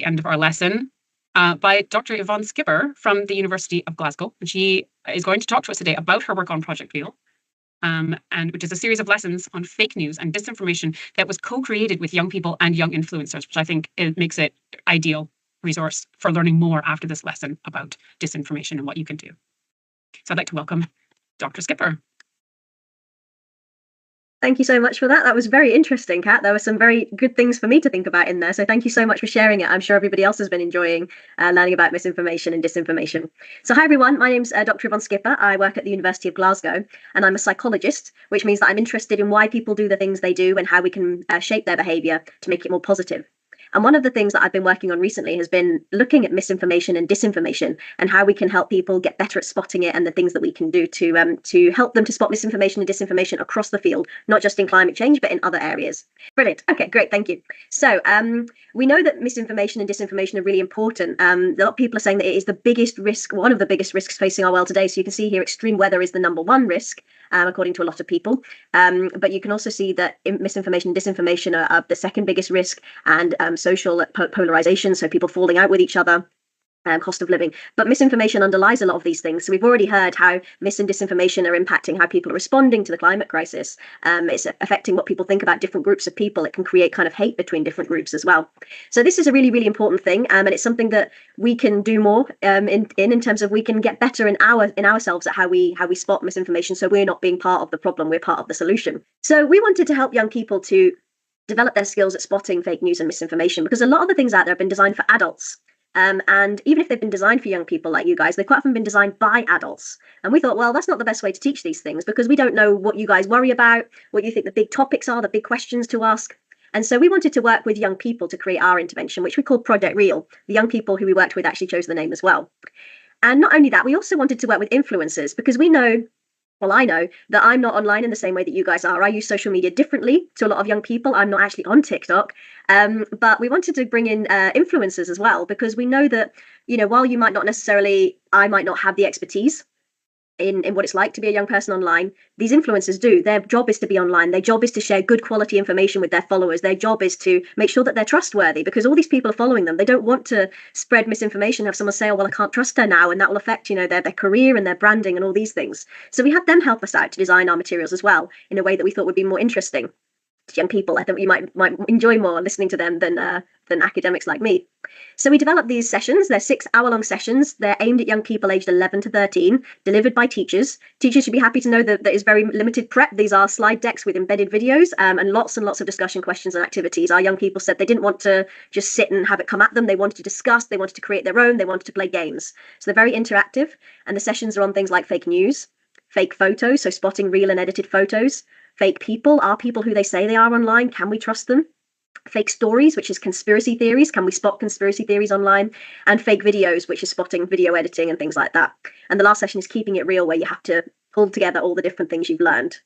End of our lesson by Dr. Yvonne Skipper from the University of Glasgow. And she is going to talk to us today about her work on Project Real, and which is a series of lessons on fake news and disinformation that was co-created with young people and young influencers, which I think it makes it ideal resource for learning more after this lesson about disinformation and what you can do. So I'd like to welcome Dr. Skipper. Thank you so much for that. That was very interesting, Kat. There were some very good things for me to think about in there. So thank you so much for sharing it. I'm sure everybody else has been enjoying learning about misinformation and disinformation. So hi, everyone. My name's Dr. Yvonne Skipper. I work at the University of Glasgow, and I'm a psychologist, which means that I'm interested in why people do the things they do and how we can shape their behavior to make it more positive. And one of the things that I've been working on recently has been looking at misinformation and disinformation and how we can help people get better at spotting it and the things that we can do to help them to spot misinformation and disinformation across the field, not just in climate change, but in other areas. Brilliant. Okay, great. Thank you. So we know that misinformation and disinformation are really important. A lot of people are saying that it is the biggest risk, one of the biggest risks facing our world today. So you can see here, extreme weather is the #1 risk, according to a lot of people. But you can also see that misinformation and disinformation are the second biggest risk, and social polarization, so people falling out with each other, cost of living. But misinformation underlies a lot of these things. So we've already heard how mis and disinformation are impacting how people are responding to the climate crisis. It's affecting what people think about different groups of people. It can create kind of hate between different groups as well. So this is a really, really important thing, and it's something that we can do more in terms of we can get better in ourselves at how we spot misinformation. So we're not being part of the problem, we're part of the solution. So we wanted to help young people to develop their skills at spotting fake news and misinformation, because a lot of the things out there have been designed for adults. And even if they've been designed for young people like you guys, they've quite often been designed by adults. And we thought, well, that's not the best way to teach these things, because we don't know what you guys worry about, what you think the big topics are, the big questions to ask. And so we wanted to work with young people to create our intervention, which we called Project Real. The young people who we worked with actually chose the name as well. And not only that, we also wanted to work with influencers, because we know, well, I know that I'm not online in the same way that you guys are. I use social media differently to a lot of young people. I'm not actually on TikTok. But we wanted to bring in influencers as well, because we know that, while you might not necessarily, I might not have the expertise in what it's like to be a young person online, these influencers do. Their job is to be online. Their job is to share good quality information with their followers. Their job is to make sure that they're trustworthy, because all these people are following them. They don't want to spread misinformation, have someone say, oh, well, I can't trust her now, and that will affect, their career and their branding and all these things. So we had them help us out to design our materials as well in a way that we thought would be more interesting to young people. I think you might enjoy more listening to them than academics like me. So we developed these sessions. They're 6-hour-long sessions. They're aimed at young people aged 11 to 13, delivered by teachers. Teachers should be happy to know that there is very limited prep. These are slide decks with embedded videos and lots of discussion questions and activities. Our young people said they didn't want to just sit and have it come at them. They wanted to discuss. They wanted to create their own. They wanted to play games. So they're very interactive. And the sessions are on things like fake news, fake photos, so spotting real and edited photos, fake people. Are people who they say they are online? Can we trust them? Fake stories, which is conspiracy theories. Can we spot conspiracy theories online? And fake videos, which is spotting video editing and things like that. And the last session is keeping it real, where you have to pull together all the different things you've learned